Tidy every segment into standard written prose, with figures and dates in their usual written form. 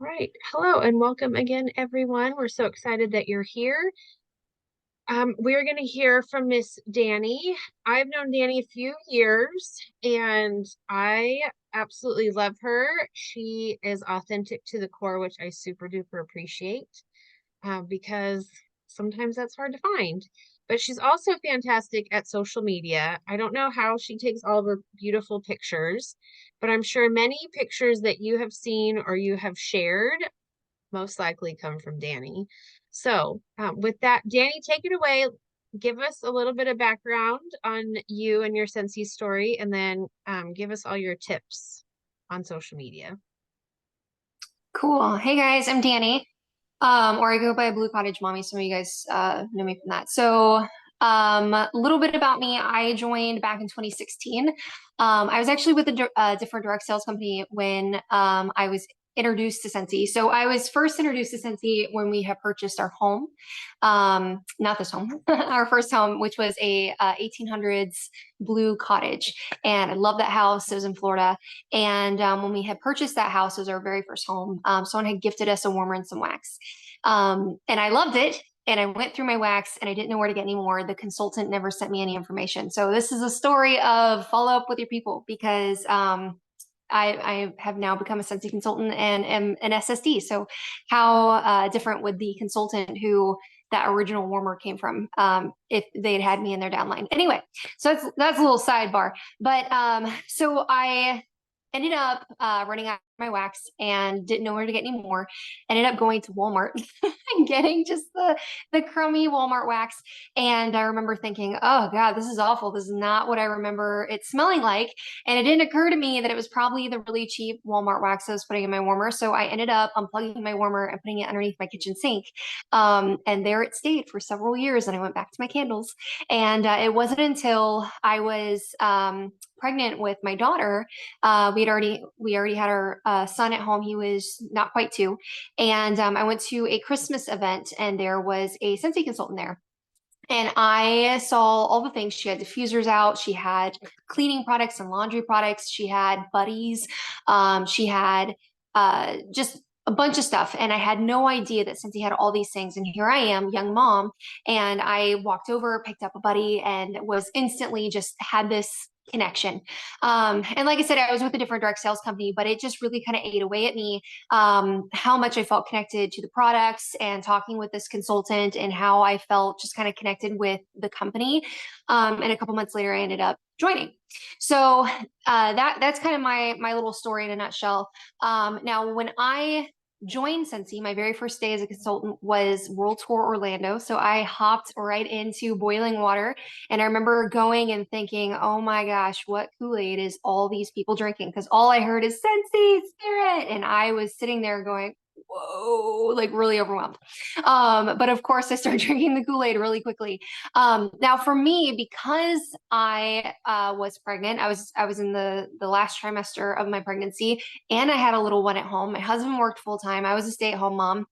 All right. Hello and welcome again, everyone. We're so excited that you're here. We're going to hear from Miss Danny. I've known Danny a few years and I absolutely love her. She is authentic to the core, which I super duper appreciate because sometimes that's hard to find. But she's also fantastic at social media. I don't know how she takes all of her beautiful pictures, but I'm sure many pictures that you have seen or you have shared most likely come from Danny. So, with that, Danny, take it away. Give us a little bit of background on you and your Scentsy story, and then give us all your tips on social media. Cool. Hey guys, I'm Danny. Or I go by Blue Cottage Mommy. Some of you guys know me from that. A little bit about me. I joined back in 2016. I was actually with a different direct sales company when I was introduced to Scentsy. So I was first introduced to Scentsy when we had purchased our home. Not this home, our first home, which was a 1800s blue cottage. And I love that house. It was in Florida. And when we had purchased that house, it was our very first home. Someone had gifted us a warmer and some wax. And I loved it. And I went through my wax and I didn't know where to get any more. The consultant never sent me any information. So this is a story of follow up with your people because I have now become a Scentsy consultant and am an SSD. So how different would the consultant who that original warmer came from if they had me in their downline? Anyway, so that's a little sidebar. But so I ended up running out of my wax and didn't know where to get any more. Ended up going to Walmart and getting just the crummy Walmart wax. And I remember thinking, oh God, this is awful. This is not what I remember it smelling like. And it didn't occur to me that it was probably the really cheap Walmart wax I was putting in my warmer. So I ended up unplugging my warmer and putting it underneath my kitchen sink. And there it stayed for several years. And I went back to my candles. And it wasn't until I was pregnant with my daughter, we already had our son at home. He was not quite two, and I went to a Christmas event, and there was a Scentsy consultant there. And I saw all the things. She had diffusers out. She had cleaning products and laundry products. She had buddies. She had just a bunch of stuff. And I had no idea that Scentsy had all these things. And here I am, young mom. And I walked over, picked up a buddy, and was instantly just had this connection. And like I said, I was with a different direct sales company, but it just really kind of ate away at me how much I felt connected to the products and talking with this consultant and how I felt just kind of connected with the company. And a couple months later, I ended up joining. So that's kind of my little story in a nutshell. Now, when I joined Scentsy, my very first day as a consultant was World Tour Orlando. So I hopped right into boiling water. And I remember going and thinking, oh my gosh, what Kool-Aid is all these people drinking? Because all I heard is Scentsy Spirit. And I was sitting there going, whoa, like really overwhelmed. But of course, I started drinking the Kool-Aid really quickly. Now, for me, because I was pregnant, I was in the last trimester of my pregnancy, and I had a little one at home. My husband worked full time. I was a stay-at-home mom.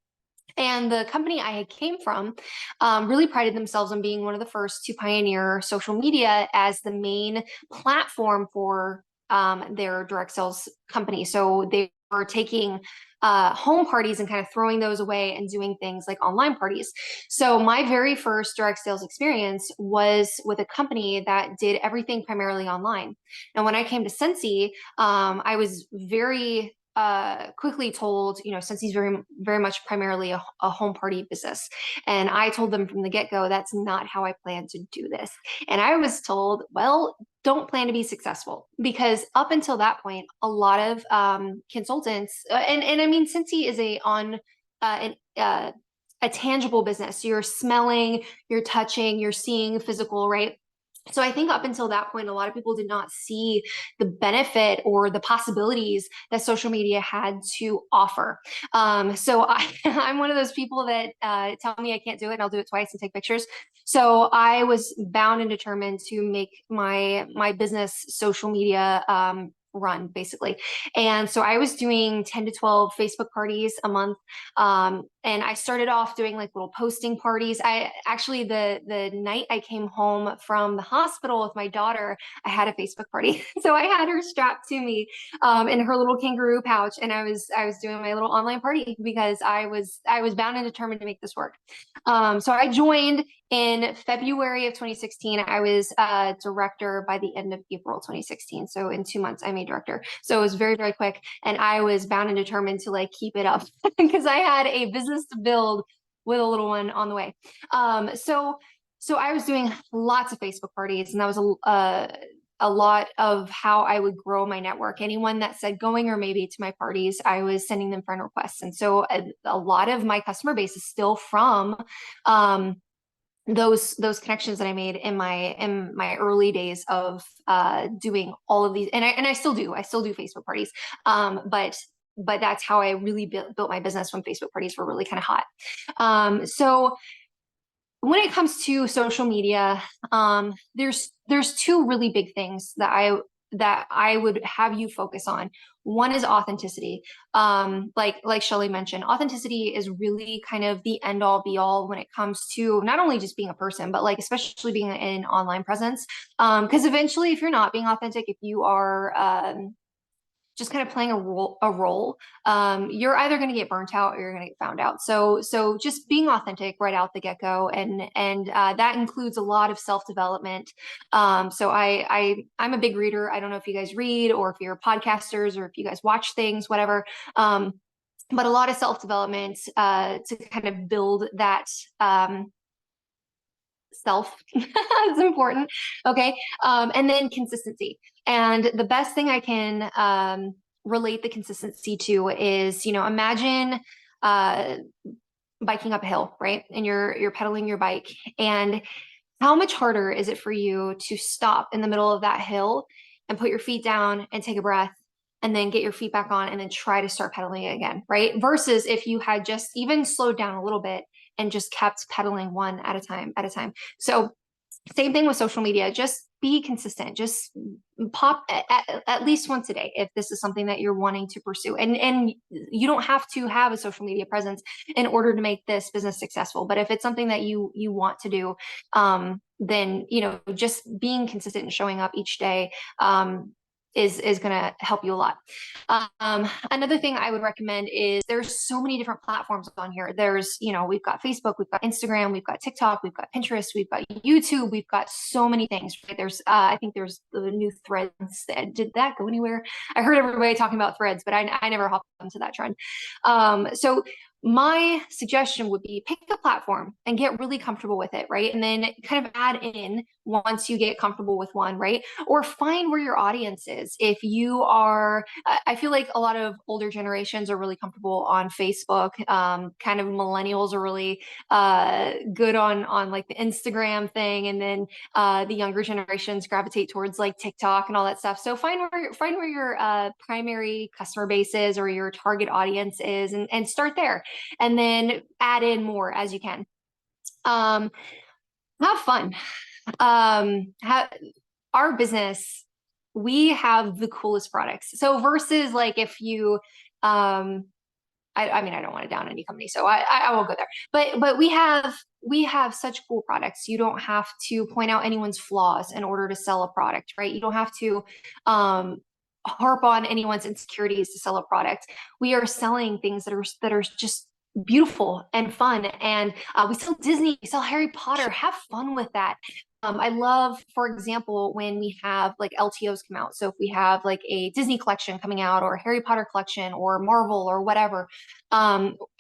And the company I had came from really prided themselves on being one of the first to pioneer social media as the main platform for their direct sales company. So they were taking home parties and kind of throwing those away and doing things like online parties. So my very first direct sales experience was with a company that did everything primarily online. And when I came to Scentsy, I was very quickly told, you know, since he's very much primarily a home party business. And I told them from the get-go, that's not how I plan to do this. And I was told, well, don't plan to be successful, because up until that point, a lot of consultants, and I mean, since he is a tangible business, you're smelling, you're touching, you're seeing physical, right? So I think up until that point, a lot of people did not see the benefit or the possibilities that social media had to offer. I'm one of those people that tell me I can't do it, and I'll do it twice and take pictures. So I was bound and determined to make my business social media run basically. And so I was doing 10 to 12 Facebook parties a month. And I started off doing like little posting parties. I actually, the night I came home from the hospital with my daughter, I had a Facebook party. So I had her strapped to me in her little kangaroo pouch, and I was doing my little online party because I was bound and determined to make this work. So I joined in February of 2016. I was director by the end of April 2016. So in 2 months, I made director. So it was very, very quick. And I was bound and determined to like keep it up because I had a business to build with a little one on the way. So I was doing lots of Facebook parties, and that was a lot of how I would grow my network. Anyone that said going or maybe to my parties, I was sending them friend requests. And so a lot of my customer base is still from those connections that I made in my early days of doing all of these. And I still do Facebook parties. But that's how I really built my business when Facebook parties were really kind of hot. So when it comes to social media, there's two really big things that I would have you focus on. One is authenticity. Like Shelly mentioned, authenticity is really kind of the end all be all when it comes to not only just being a person, but like especially being an online presence. Because eventually, if you're not being authentic, if you are just kind of playing a role, you're either going to get burnt out or you're going to get found out. So just being authentic right out the get-go, and that includes a lot of self-development. So I'm a big reader. I don't know if you guys read or if you're podcasters or if you guys watch things, whatever. But a lot of self-development to kind of build that self is important. Okay. And then consistency. And the best thing I can relate the consistency to is, imagine biking up a hill, right? And you're pedaling your bike. And how much harder is it for you to stop in the middle of that hill and put your feet down and take a breath and then get your feet back on and then try to start pedaling again, right? Versus if you had just even slowed down a little bit and just kept pedaling one at a time at a time. So same thing with social media. Just be consistent. Just pop at least once a day if this is something that you're wanting to pursue. And you don't have to have a social media presence in order to make this business successful. But if it's something that you want to do, then just being consistent and showing up each day is going to help you a lot. Another thing I would recommend is there's so many different platforms on here. There's, we've got Facebook, we've got Instagram, we've got TikTok, we've got Pinterest, we've got YouTube, we've got so many things. Right? There's, I think there's the new Threads. Did that go anywhere? I heard everybody talking about Threads, but I never hopped onto that trend. So my suggestion would be pick a platform and get really comfortable with it, right? And then kind of add in once you get comfortable with one, right? Or find where your audience is. If you are, I feel like a lot of older generations are really comfortable on Facebook. Kind of millennials are really good on like the Instagram thing, and then the younger generations gravitate towards like TikTok and all that stuff. So find where your primary customer base is or your target audience is, and start there. And then add in more as you can. Have fun. Our business, we have the coolest products. So versus like if you, I mean, I don't want to down any company, so I won't go there. But we have such cool products. You don't have to point out anyone's flaws in order to sell a product, right? You don't have to harp on anyone's insecurities to sell a product. We are selling things that are just beautiful and fun, and we sell Disney, we sell Harry Potter. Have fun with that. I love, for example, when we have like LTOs come out. So if we have like a Disney collection coming out or a Harry Potter collection or Marvel or whatever,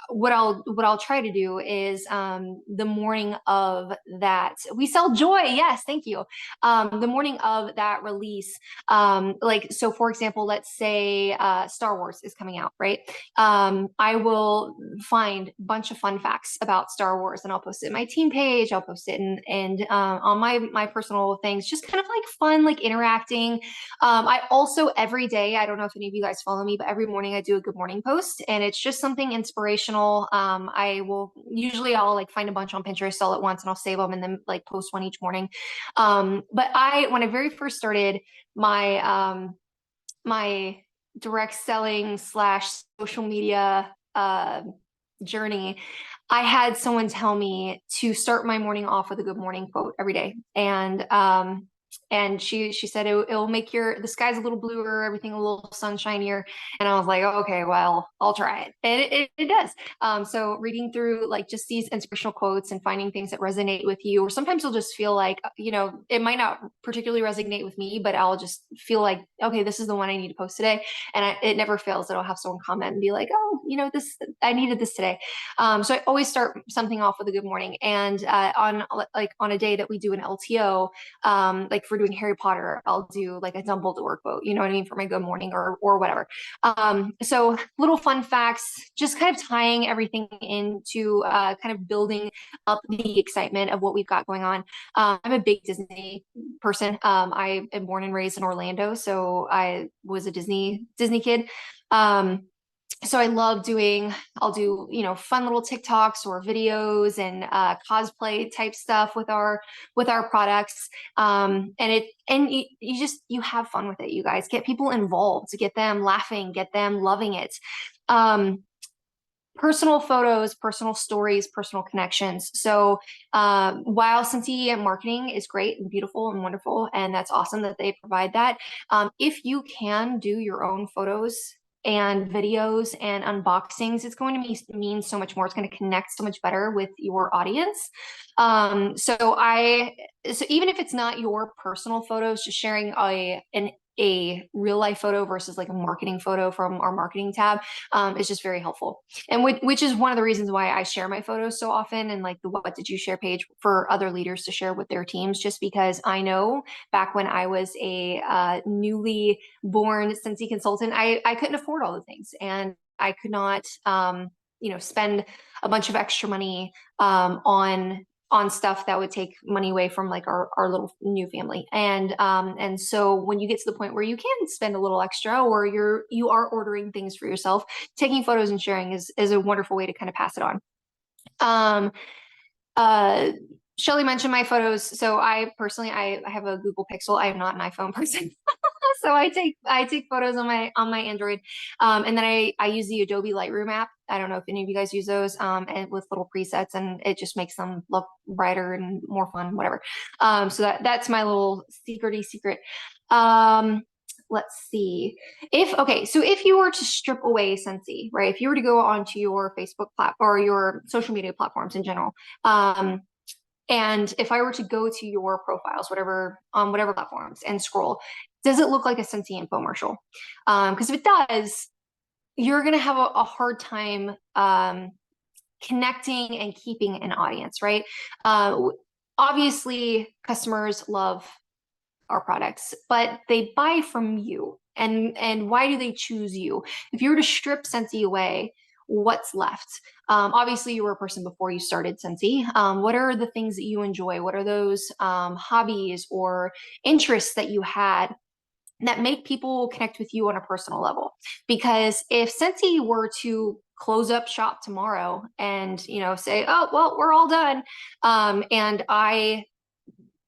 what I'll try to do is the morning of that, we sell Joy. Yes, thank you. The morning of that release, like, so for example, let's say Star Wars is coming out, right? I will find a bunch of fun facts about Star Wars and I'll post it in my team page. I'll post it and on my personal things, just kind of like fun, like interacting. I also every day, I don't know if any of you guys follow me, but every morning I do a good morning post, and it's just something inspirational. I'll like find a bunch on Pinterest all at once and I'll save them and then like post one each morning. But when I very first started my my direct selling slash social media journey, I had someone tell me to start my morning off with a good morning quote every day. And she said it'll make the sky's a little bluer, everything a little sunshinier. And I was like, okay, well, I'll try it. And it does. So reading through like just these inspirational quotes and finding things that resonate with you, or sometimes you'll just feel like, it might not particularly resonate with me, but I'll just feel like, okay, this is the one I need to post today. And it never fails that I'll have someone comment and be like, oh, I needed this today. So I always start something off with a good morning. And on a day that we do an LTO, like if we're doing Harry Potter, I'll do like a Dumbledore quote, you know what I mean, for my good morning or whatever. So little fun facts, just kind of tying everything into kind of building up the excitement of what we've got going on. I'm a big Disney person. I am born and raised in Orlando, so I was a Disney kid. So I'll do, fun little TikToks or videos and cosplay type stuff with our products. You have fun with it, you guys. Get people involved, to get them laughing, get them loving it. Personal photos, personal stories, personal connections. So while Scentsy marketing is great and beautiful and wonderful, and that's awesome that they provide that, if you can do your own photos and videos and unboxings, it's going to mean so much more. It's going to connect so much better with your audience. So even if it's not your personal photos, just sharing a real life photo versus like a marketing photo from our marketing tab is just very helpful. And which is one of the reasons why I share my photos so often, and like the What Did You Share page for other leaders to share with their teams, just because I know back when I was a newly born Scentsy consultant, I couldn't afford all the things, and I could not spend a bunch of extra money on stuff that would take money away from like our little new family. And so when you get to the point where you can spend a little extra, or you are ordering things for yourself, taking photos and sharing is a wonderful way to kind of pass it on. Shelly mentioned my photos. So I personally, I have a Google Pixel. I am not an iPhone person. So I take photos on my Android, and then I use the Adobe Lightroom app. I don't know if any of you guys use those, and with little presets, and it just makes them look brighter and more fun, whatever. So that's my little secret. Let's see. So if you were to strip away Scentsy, right? If you were to go onto your Facebook platform or your social media platforms in general, and if I were to go to your profiles, whatever platforms, and scroll, does it look like a Scentsy infomercial? Because if it does, you're going to have a hard time connecting and keeping an audience, right? Obviously, customers love our products, but they buy from you. And why do they choose you? If you were to strip Scentsy away, what's left? Obviously, you were a person before you started Scentsy. What are the things that you enjoy? What are those hobbies or interests that you had that make people connect with you on a personal level? Because if Scentsy were to close up shop tomorrow and say, oh well, we're all done, and I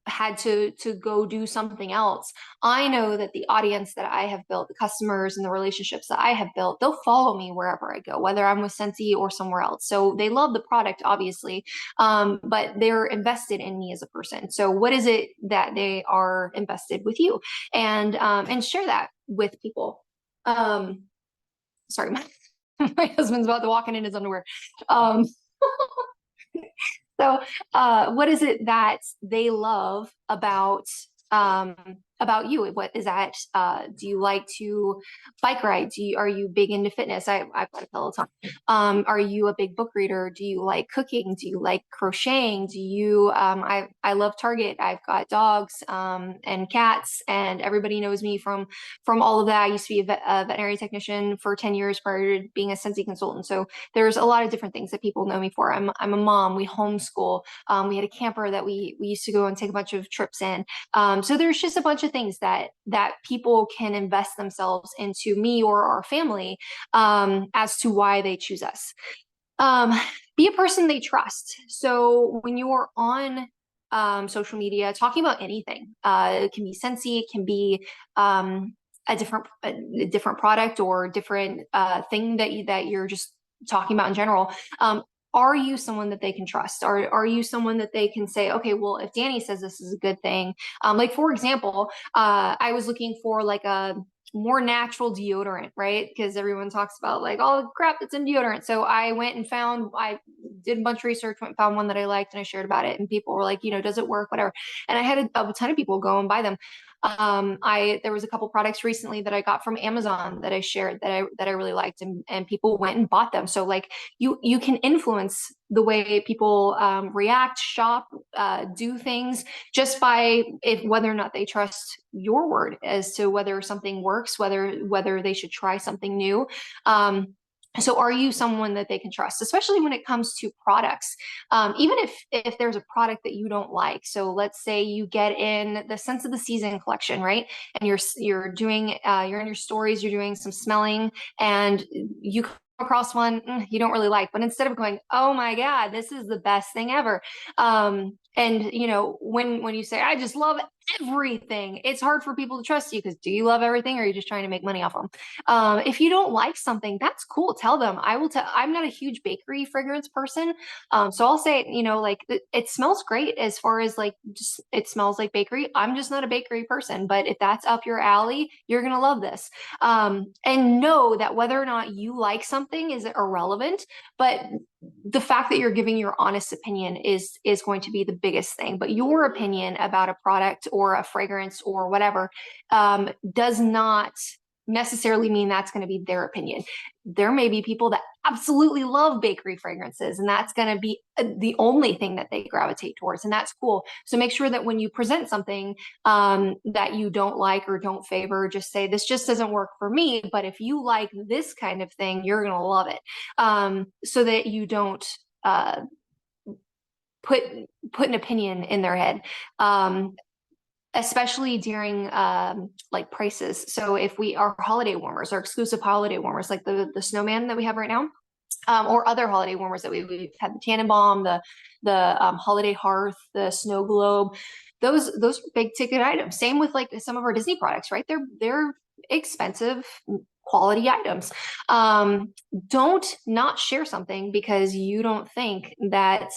had to go do something else, I know that the audience that I have built, the customers and the relationships that I have built, they'll follow me wherever I go, whether I'm with Scentsy or somewhere else. So they love the product, obviously, but they're invested in me as a person. So what is it that they are invested with you? And share that with people. Sorry, my husband's about to walk in his underwear. So what is it that they love about you? What is that? Do you like to bike ride? Are you big into fitness? I've got a Peloton. Are you a big book reader? Do you like cooking? Do you like crocheting? Do you, I love Target. I've got dogs, and cats, and everybody knows me from all of that. I used to be a veterinary technician for 10 years prior to being a Scentsy consultant. So there's a lot of different things that people know me for. I'm a mom. We homeschool. We had a camper that we used to go and take a bunch of trips in. So there's just a bunch of things that people can invest themselves into me or our family, as to why they choose us. Be a person they trust. So when you're on social media talking about anything, it can be Scentsy, it can be a different product or different thing that you're just talking about in general. Are you someone that they can trust? Are you someone that they can say, okay, well, if Danny says this is a good thing, like for example, I was looking for like a more natural deodorant, right? Because everyone talks about like all the crap that's in deodorant. So I went and I did a bunch of research, went and found one that I liked, and I shared about it. And people were like, does it work? Whatever. And I had a ton of people go and buy them. There was a couple products recently that I got from Amazon that I shared that I really liked, and people went and bought them. So like you can influence the way people react, shop, do things just by whether or not they trust your word as to whether something works, whether they should try something new. So are you someone that they can trust, especially when it comes to products? Even if there's a product that you don't like. So let's say you get in the Scents of the Season collection, right? And you're doing you're in your stories, you're doing some smelling, and you come across one you don't really like, but instead of going, oh my God, this is the best thing ever. And when you say, I just love everything, it's hard for people to trust you, because do you love everything, or are you just trying to make money off them? If you don't like something, that's cool. Tell them. I will tell. I'm not a huge bakery fragrance person, so I'll say, like it smells great as far as like just it smells like bakery. I'm just not a bakery person, but if that's up your alley, you're gonna love this. And know that whether or not you like something is irrelevant, but the fact that you're giving your honest opinion is going to be the biggest thing. But your opinion about a product or a fragrance or whatever does not necessarily mean that's going to be their opinion. There may be people that absolutely love bakery fragrances, and that's going to be the only thing that they gravitate towards, and that's cool. So make sure that when you present something that you don't like or don't favor, just say, this just doesn't work for me, but if you like this kind of thing, you're going to love it, so that you don't put an opinion in their head. Especially during like prices. So if our holiday warmers, our exclusive holiday warmers, like the snowman that we have right now, or other holiday warmers that we've had, the Tannenbaum, the holiday hearth, the snow globe, those are big ticket items. Same with like some of our Disney products, right? They're expensive quality items. Don't not share something because you don't think that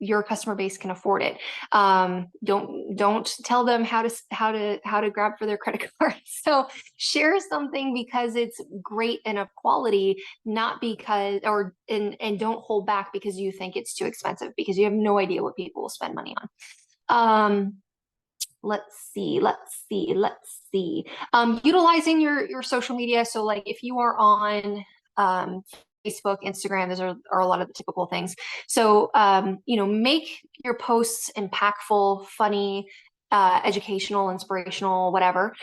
your customer base can afford it. Don't tell them how to grab for their credit card. So share something because it's great and of quality, not because and don't hold back because you think it's too expensive, because you have no idea what people will spend money on. Let's see. Utilizing your social media. So like if you are on Facebook, Instagram, those are a lot of the typical things. So, make your posts impactful, funny, educational, inspirational, whatever.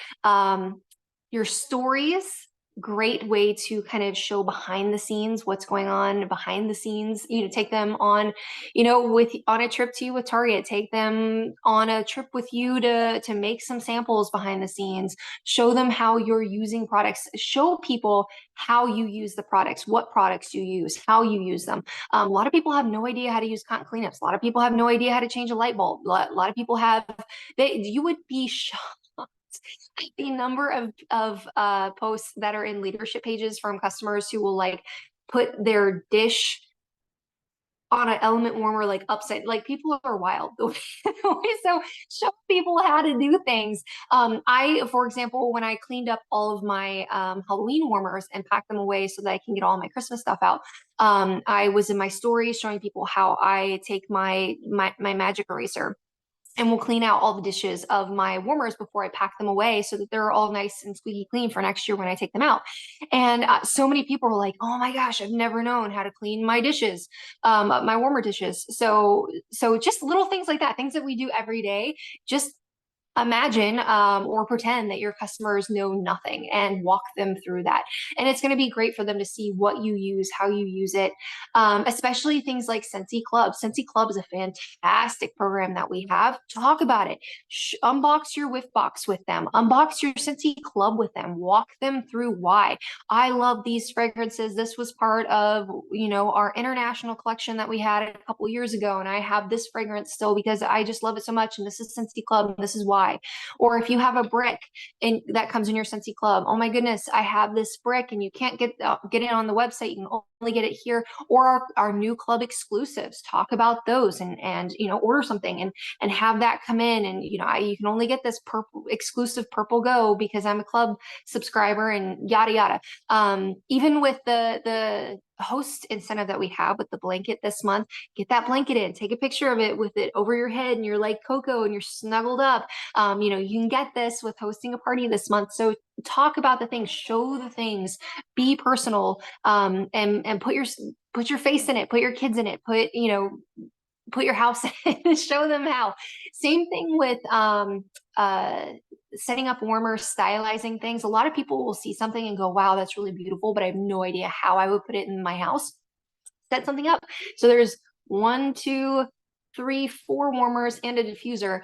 Your stories, great way to kind of show behind the scenes, what's going on behind the scenes. Take them on, on a trip to you with Target, take them on a trip with you to make some samples behind the scenes, show them how you're using products, show people how you use the products, what products you use, how you use them. A lot of people have no idea how to use cotton cleanups. A lot of people have no idea how to change a light bulb. A lot of people you would be shocked the number of posts that are in leadership pages from customers who will like put their dish on an element warmer, like upside, like people are wild. So show people how to do things. For example, when I cleaned up all of my Halloween warmers and packed them away so that I can get all my Christmas stuff out, I was in my stories showing people how I take my magic eraser and will clean out all the dishes of my warmers before I pack them away so that they're all nice and squeaky clean for next year when I take them out. And so many people were like, oh my gosh, I've never known how to clean my dishes, my warmer dishes. So just little things like that, things that we do every day, just imagine or pretend that your customers know nothing and walk them through that. And it's going to be great for them to see what you use, how you use it, especially things like Scentsy Club. Scentsy Club is a fantastic program that we have. Talk about it. Unbox your whiff box with them. Unbox your Scentsy Club with them. Walk them through why. I love these fragrances. This was part of, our international collection that we had a couple years ago. And I have this fragrance still because I just love it so much. And this is Scentsy Club. And this is why. buy. Or if you have a brick and that comes in your Scentsy Club, oh my goodness, I have this brick and you can't get it on the website. You can only get it here. Or our new club exclusives, talk about those and order something and have that come in. And you can only get this purple exclusive Purple Go because I'm a club subscriber and yada yada. Even with the host incentive that we have with the blanket this month, get that blanket in, take a picture of it with it over your head and you're like Coco and you're snuggled up. You can get this with hosting a party this month. So talk about the things, show the things, be personal, and put your face in it, put your kids in it, put your house in, show them how. Same thing with setting up warmers, stylizing things. A lot of people will see something and go, wow, that's really beautiful, but I have no idea how I would put it in my house. Set something up. So there's 1, 2, 3, 4 warmers and a diffuser.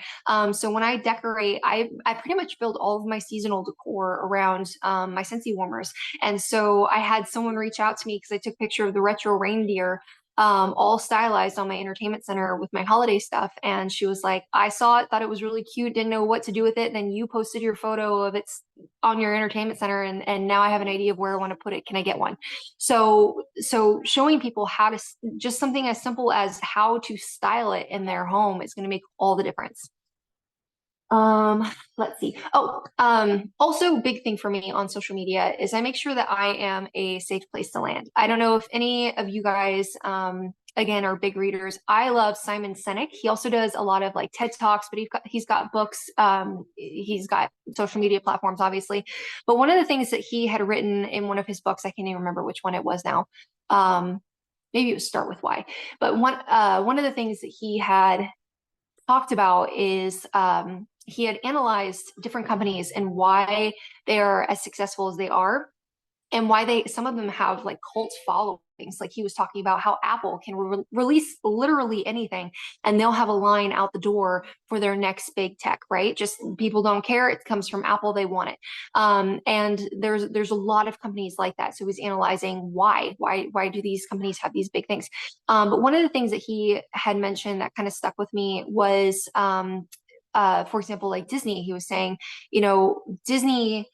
So when I decorate, I pretty much build all of my seasonal decor around my Scentsy warmers. And so I had someone reach out to me because I took a picture of the retro reindeer all stylized on my entertainment center with my holiday stuff. And she was like, I saw it, thought it was really cute, didn't know what to do with it. Then you posted your photo of it on your entertainment center. And now I have an idea of where I want to put it. Can I get one? So showing people how to, just something as simple as how to style it in their home is going to make all the difference. Let's see. Also big thing for me on social media is I make sure that I am a safe place to land. I don't know if any of you guys, again, are big readers. I love Simon Sinek. He also does a lot of like TED Talks, but he's got books. He's got social media platforms, obviously. But one of the things that he had written in one of his books, I can't even remember which one it was now. Maybe it was Start With Why. But one of the things that he had talked about is he had analyzed different companies and why they are as successful as they are and why some of them have like cult followings. Like he was talking about how Apple can release literally anything and they'll have a line out the door for their next big tech, right? Just people don't care. It comes from Apple. They want it. And there's a lot of companies like that. So he's analyzing why do these companies have these big things? But one of the things that he had mentioned that kind of stuck with me was, for example, like Disney. He was saying, Disney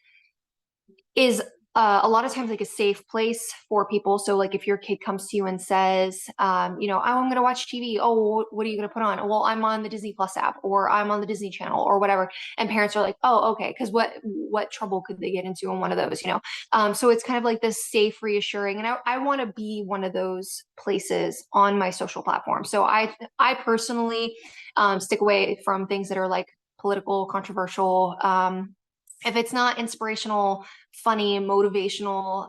is a lot of times like a safe place for people. So like if your kid comes to you and says, oh, I'm going to watch TV. Oh, what are you going to put on? Well, I'm on the Disney Plus app or I'm on the Disney Channel or whatever. And parents are like, oh, okay. Cause what trouble could they get into in one of those, So it's kind of like this safe, reassuring. And I want to be one of those places on my social platform. So I personally stick away from things that are like political, controversial, if it's not inspirational, funny, motivational,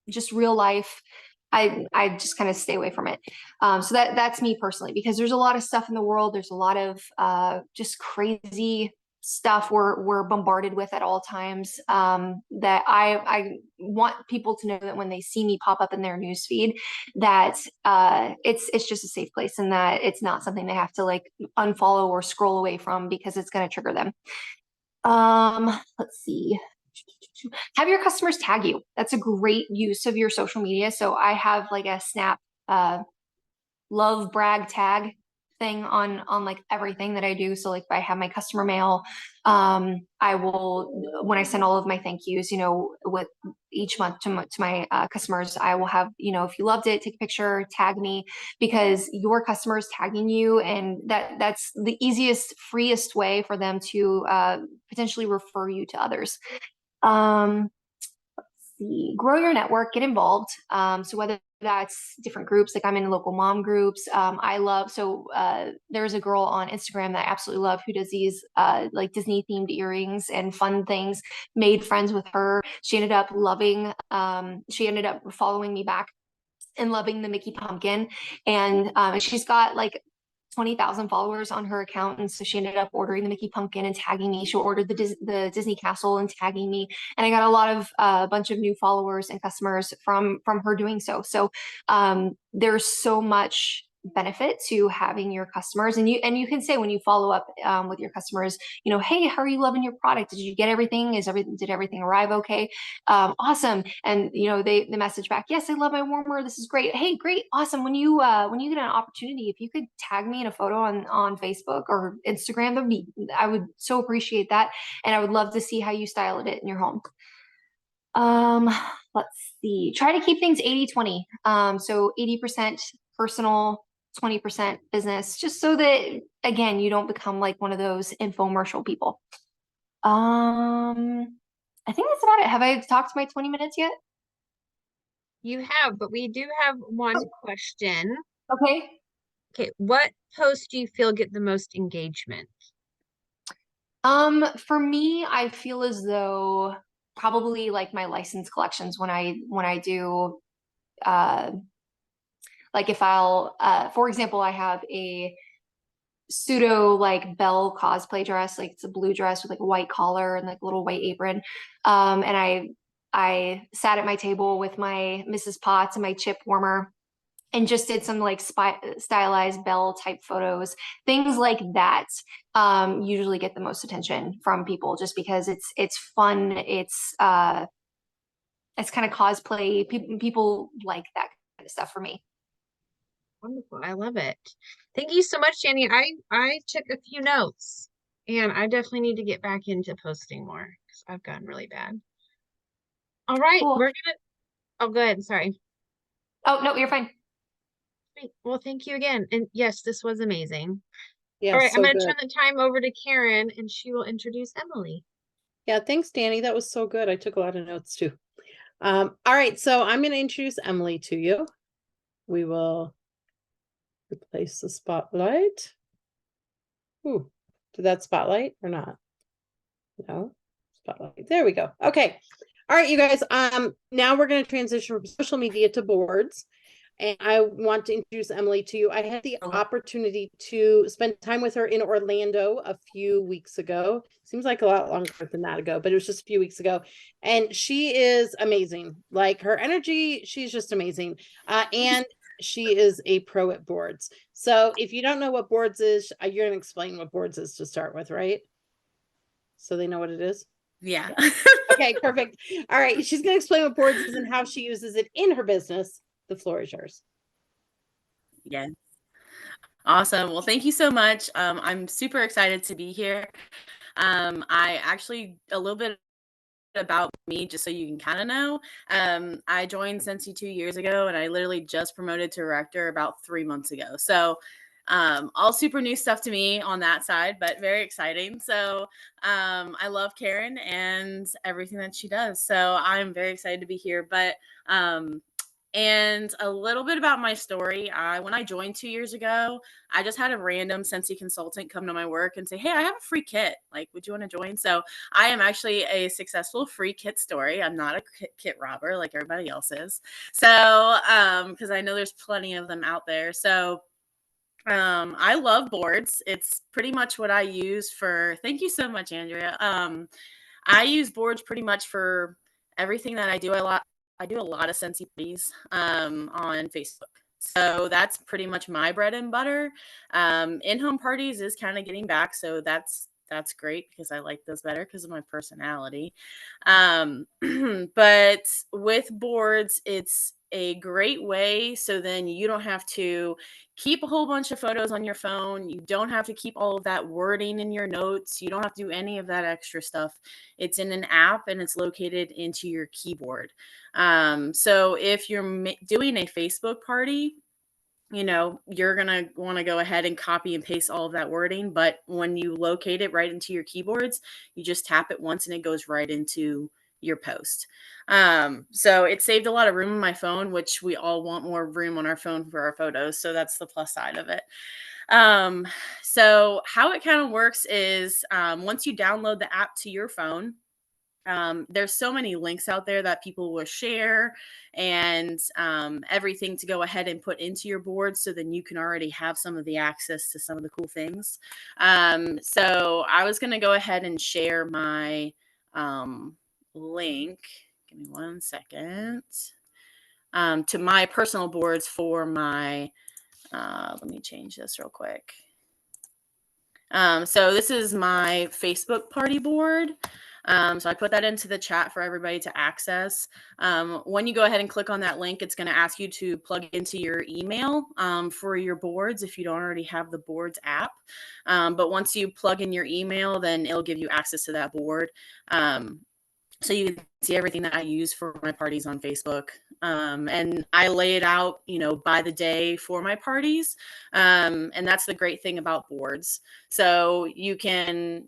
just real life, I just kind of stay away from it. So that's me personally, because there's a lot of stuff in the world. There's a lot of just crazy stuff we're bombarded with at all times, that I want people to know that when they see me pop up in their newsfeed, that it's just a safe place and that it's not something they have to like unfollow or scroll away from because it's going to trigger them. Let's see. Have your customers tag you. That's a great use of your social media. So I have like a Snap love brag tag thing on like everything that I do. So like if I have my customer mail, I will, when I send all of my thank yous, with each month to my customers, I will have, if you loved it, take a picture, tag me, because your customers tagging you, and that's the easiest, freest way for them to potentially refer you to others. Grow your network, get involved. So whether that's different groups, like I'm in local mom groups. There's a girl on Instagram that I absolutely love who does these like Disney themed earrings and fun things. Made friends with her. She ended up following me back and loving the Mickey pumpkin. And she's got like 20,000 followers on her account. And so she ended up ordering the Mickey pumpkin and tagging me. She ordered the Disney castle and tagging me. And I got a lot of a bunch of new followers and customers from her doing so. So there's so much benefit to having your customers. And you can say when you follow up with your customers, hey, how are you loving your product? Did you get everything? Did everything arrive okay? Awesome. And they message back, yes, I love my warmer. This is great. Hey, great, awesome. When you get an opportunity, if you could tag me in a photo on Facebook or Instagram, I would so appreciate that. And I would love to see how you styled it in your home. Um, let's see. Try to keep things 80-20. So 80% personal, 20% business, just so that again, you don't become like one of those infomercial people. I think that's about it. Have I talked my 20 minutes yet? You have, but we do have one question. Okay. Okay, what posts do you feel get the most engagement? For me, I feel as though probably like my license collections when I do uh like if I'll for example, I have a pseudo like Belle cosplay dress, like it's a blue dress with like a white collar and like a little white apron. And I sat at my table with my Mrs. Potts and my chip warmer and just did some like stylized Belle type photos. Things like that usually get the most attention from people just because it's fun. It's kind of cosplay. People like that kind of stuff for me. Wonderful. I love it. Thank you so much, Jenny. I took a few notes and I definitely need to get back into posting more because I've gotten really bad. All right, Cool. oh, go ahead. Sorry. Oh, no, you're fine. Great. Well, thank you again. And yes, this was amazing. Yeah, All right, I'm so going to good. turn the time over to Karen and she will introduce Emily. Yeah, thanks, Danny. That was so good. I took a lot of notes too. All right, so I'm going to introduce Emily to you. We will replace the spotlight. Ooh, did that spotlight or not? No, spotlight. There we go. Okay. All right, you guys. Now we're going to transition from social media to boards. And I want to introduce Emily to you. I had the opportunity to spend time with her in Orlando a few weeks ago. Seems like a lot longer than that ago, but it was just a few weeks ago. And she is amazing. Like her energy, she's just amazing. And she is a pro at boards. So if you don't know what boards is, you're going to explain what boards is to start with, right? So they know what it is? Yeah. Okay, perfect. All right. She's going to explain what boards is and how she uses it in her business. The floor is yours. Yes. Awesome. Well, thank you so much. I'm super excited to be here. I actually, a little bit about me, just so you can kind of know. I joined Scentsy 2 years ago, and I literally just promoted to director about 3 months ago. So all super new stuff to me on that side, but very exciting. So I love Karen and everything that she does. So I'm very excited to be here. But and a little bit about my story. When I joined 2 years ago, I just had a random Scentsy consultant come to my work and say, "Hey, I have a free kit. Like, would you want to join?" So I am actually a successful free kit story. I'm not a kit robber like everybody else is. So, because I know there's plenty of them out there. So I love boards. It's pretty much what I use for. Thank you so much, Andrea. I use boards pretty much for everything that I do. I do a lot of Scentsy parties on Facebook. So that's pretty much my bread and butter. In-home parties is kind of getting back, so that's great because I like those better because of my personality. But with boards, it's a great way so then you don't have to keep a whole bunch of photos on your phone. You don't have to keep all of that wording in your notes. You don't have to do any of that extra stuff. It's in an app and it's located into your keyboard. So if you're doing a Facebook party, you're going to want to go ahead and copy and paste all of that wording. But when you locate it right into your keyboards, you just tap it once and it goes right into your post. So it saved a lot of room on my phone, which we all want more room on our phone for our photos. So that's the plus side of it. So how it kind of works is once you download the app to your phone, there's so many links out there that people will share and everything to go ahead and put into your board so then you can already have some of the access to some of the cool things. So I was going to go ahead and share my link. Give me 1 second. To my personal boards for my Let me change this real quick. So this is my Facebook party board. So I put that into the chat for everybody to access. When you go ahead and click on that link, it's going to ask you to plug into your email for your boards if you don't already have the boards app. But once you plug in your email, then it'll give you access to that board. So you can see everything that I use for my parties on Facebook. And I lay it out, by the day for my parties. And that's the great thing about boards. So you can,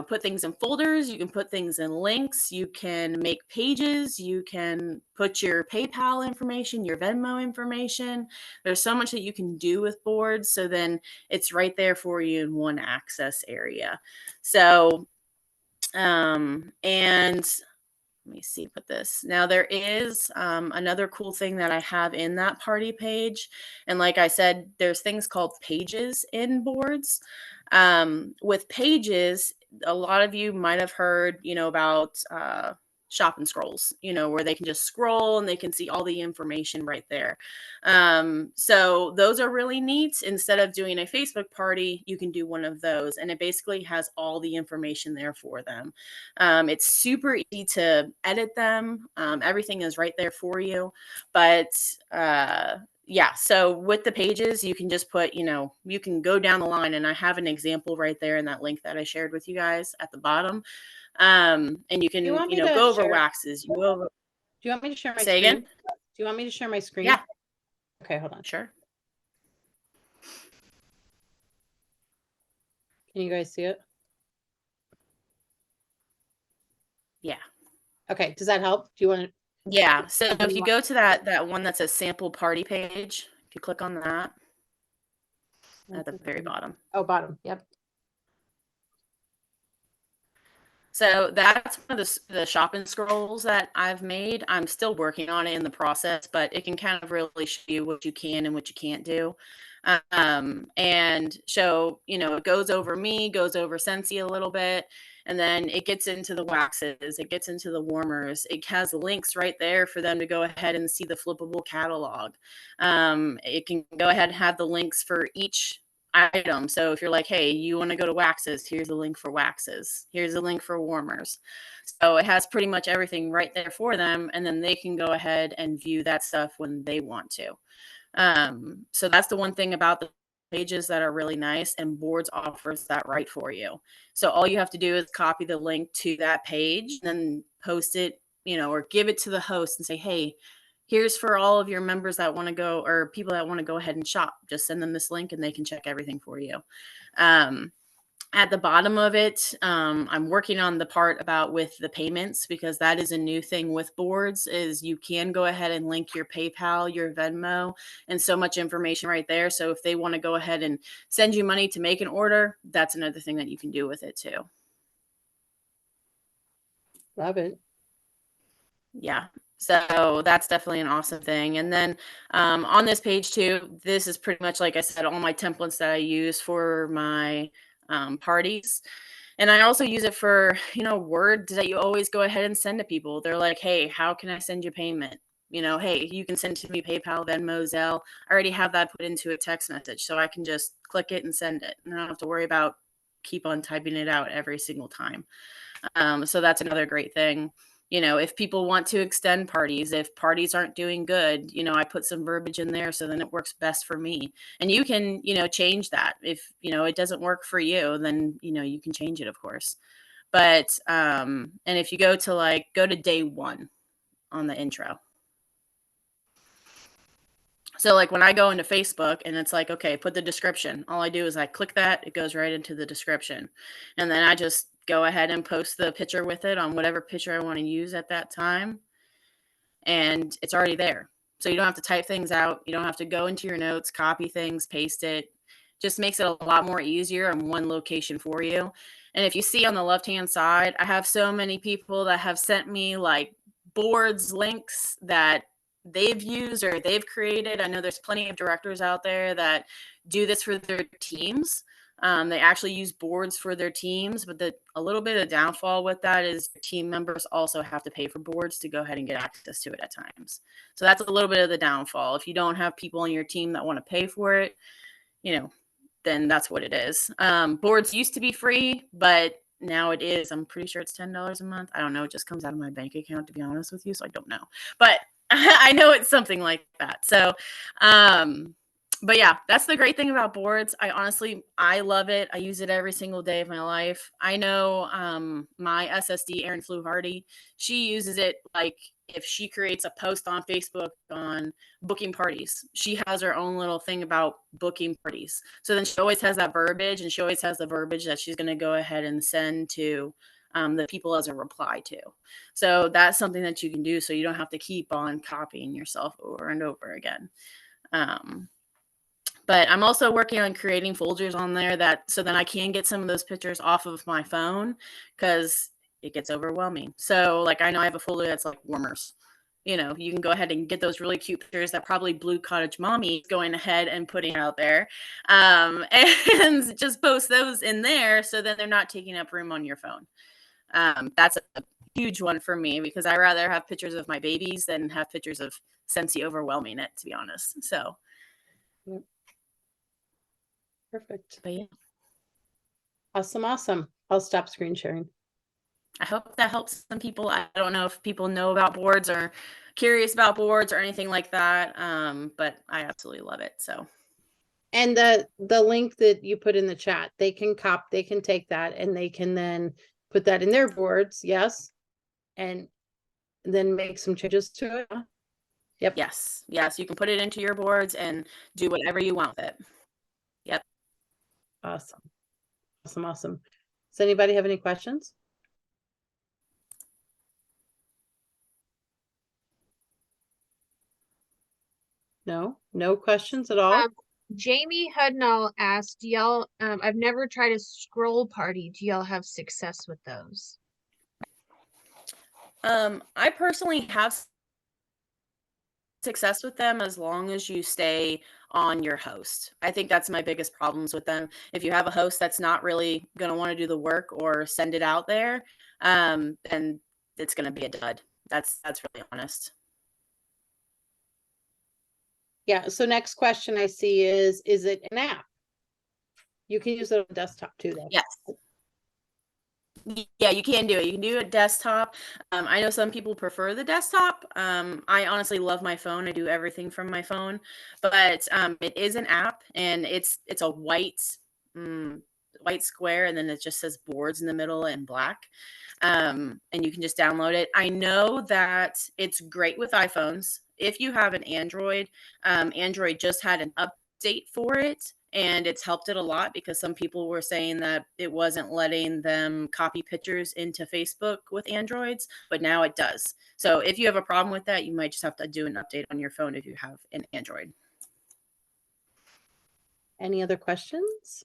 put things in folders, you can put things in links, you can make pages, you can put your PayPal information, your Venmo information. There's so much that you can do with boards. So then it's right there for you in one access area. So and let me see, put this. Now there is another cool thing that I have in that party page. And like I said, there's things called pages in boards. With pages, a lot of you might have heard, about shop and scrolls, where they can just scroll and they can see all the information right there. So those are really neat. Instead of doing a Facebook party, you can do one of those, and it basically has all the information there for them. It's super easy to edit them. Everything is right there for you. But yeah, so with the pages, you can just put, you can go down the line, and I have an example right there in that link that I shared with you guys at the bottom. And you can, go over waxes. You go over. Do you want me to share my Say screen? again? Do you want me to share my screen? Yeah. Okay, hold on. Sure. Can you guys see it? Yeah. Okay, does that help? Do you want to? Yeah. So if you go to that one that says sample party page, if you click on that at the very bottom. Oh, bottom. Yep. So that's one of the shop and scrolls that I've made. I'm still working on it in the process, but it can kind of really show you what you can and what you can't do. And show, it goes over me, goes over Scentsy a little bit, and then it gets into the waxes, it gets into the warmers. It has links right there for them to go ahead and see the flippable catalog. It can go ahead and have the links for each item. So if you're like, hey, you want to go to waxes, here's a link for waxes. Here's a link for warmers. So it has pretty much everything right there for them. And then they can go ahead and view that stuff when they want to. So that's the one thing about the pages that are really nice, and boards offers that right for you. So all you have to do is copy the link to that page, and then post it, or give it to the host and say, hey, here's for all of your members that want to go, or people that want to go ahead and shop. Just send them this link and they can check everything for you. At the bottom of it, I'm working on the part about with the payments, because that is a new thing with boards, is you can go ahead and link your PayPal, your Venmo, and so much information right there. So if they want to go ahead and send you money to make an order, that's another thing that you can do with it too. Love it. Yeah. So that's definitely an awesome thing. And then on this page too, this is pretty much, like I said, all my templates that I use for my parties. And I also use it for, words that you always go ahead and send to people. They're like, hey, how can I send you payment? Hey, you can send to me PayPal, Venmo, Zelle. I already have that put into a text message, so I can just click it and send it. And I don't have to worry about keep on typing it out every single time. So that's another great thing. If people want to extend parties, if parties aren't doing good, I put some verbiage in there, so then it works best for me. And you can, change that. If, it doesn't work for you, then, you can change it, of course. But, and if you go to day 1 on the intro. So like when I go into Facebook and it's like, okay, put the description. All I do is I click that, it goes right into the description. And then I just go ahead and post the picture with it on whatever picture I want to use at that time. And it's already there. So you don't have to type things out. You don't have to go into your notes, copy things, paste it. Just makes it a lot more easier in one location for you. And if you see on the left-hand side, I have so many people that have sent me like boards links that they've used or they've created. I know there's plenty of directors out there that do this for their teams. They actually use boards for their teams, but a little bit of downfall with that is team members also have to pay for boards to go ahead and get access to it at times. So that's a little bit of the downfall. If you don't have people on your team that want to pay for it, then that's what it is. Boards used to be free, but now it is. I'm pretty sure it's $10 a month. I don't know. It just comes out of my bank account, to be honest with you. So I don't know, but I know it's something like that. So, but yeah, that's the great thing about boards. I love it. I use it every single day of my life. I know my SSD, Erin Fluharty, she uses it like if she creates a post on Facebook on booking parties. She has her own little thing about booking parties. So then she always has that verbiage, and she always has the verbiage that she's going to go ahead and send to the people as a reply to. So that's something that you can do so you don't have to keep on copying yourself over and over again. But I'm also working on creating folders on there so then I can get some of those pictures off of my phone because it gets overwhelming. So like I know I have a folder that's like warmers. You can go ahead and get those really cute pictures that probably Blue Cottage Mommy is going ahead and putting out there, and just post those in there so that they're not taking up room on your phone. That's a huge one for me because I rather have pictures of my babies than have pictures of Scentsy overwhelming it, to be honest. So. Yep. Perfect. But yeah. Awesome. I'll stop screen sharing. I hope that helps some people. I don't know if people know about boards or curious about boards or anything like that. But I absolutely love it. So. And the link that you put in the chat, they can take that and they can then put that in their boards. Yes. And then make some changes to it. Yep. Yes. You can put it into your boards and do whatever you want with it. Yep. Awesome. Does anybody have any questions? No questions at all? Jamie Hudnall asked, do y'all, I've never tried a scroll party. Do y'all have success with those? I personally have success with them as long as you stay on your host. I think that's my biggest problems with them. If you have a host that's not really going to want to do the work or send it out there, then it's going to be a dud. That's really honest. Yeah. So next question I see is it an app? You can use it on desktop too, though. Yes. Yeah, you can do it. You can do it desktop. I know some people prefer the desktop. I honestly love my phone. I do everything from my phone, but it is an app, and it's a white square, and then it just says boards in the middle in black. And you can just download it. I know that it's great with iPhones. If you have an Android, Android just had an update for it. And it's helped it a lot because some people were saying that it wasn't letting them copy pictures into Facebook with Androids, but now it does. So if you have a problem with that, you might just have to do an update on your phone if you have an Android. Any other questions?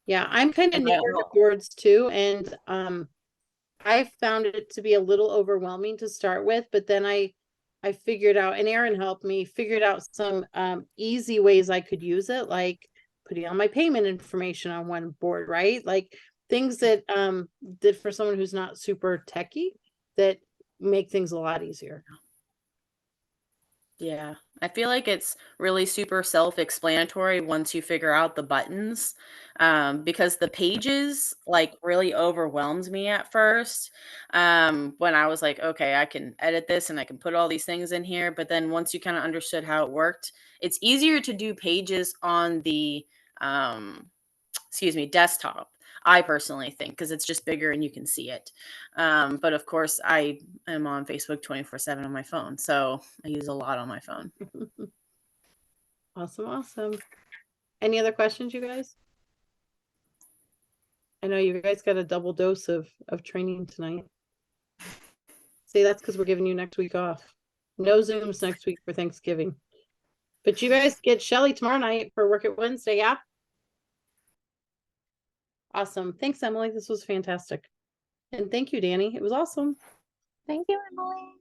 Yeah, I'm kind of newer to boards too, and I found it to be a little overwhelming to start with, but then I figured out, and Erin helped me figured out some easy ways I could use it, like putting all my payment information on one board, right? Like things that for someone who's not super techie that make things a lot easier. Yeah, I feel like it's really super self-explanatory once you figure out the buttons, because the pages like really overwhelmed me at first, when I was like, okay, I can edit this and I can put all these things in here. But then once you kind of understood how it worked, it's easier to do pages on the, desktop. I personally think because it's just bigger and you can see it. But of course, I am on Facebook 24/7 on my phone, so I use a lot on my phone. Awesome. Any other questions, you guys? I know you guys got a double dose of training tonight. See, that's because we're giving you next week off. No Zooms next week for Thanksgiving. But you guys get Shelly tomorrow night for Work It Wednesday, yeah? Awesome. Thanks, Emily. This was fantastic. And thank you, Danny. It was awesome. Thank you, Emily.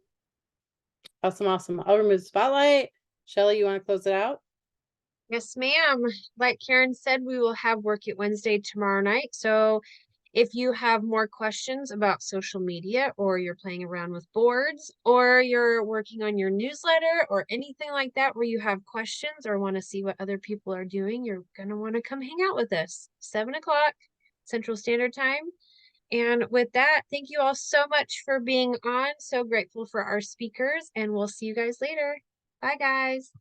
Awesome. I'll remove the spotlight. Shelly, you want to close it out? Yes, ma'am. Like Karen said, we will have Work It Wednesday tomorrow night. So if you have more questions about social media, or you're playing around with boards, or you're working on your newsletter, or anything like that where you have questions or want to see what other people are doing, you're going to want to come hang out with us. 7 o'clock Central Standard Time. And with that, thank you all so much for being on. So grateful for our speakers, and we'll see you guys later. Bye, guys.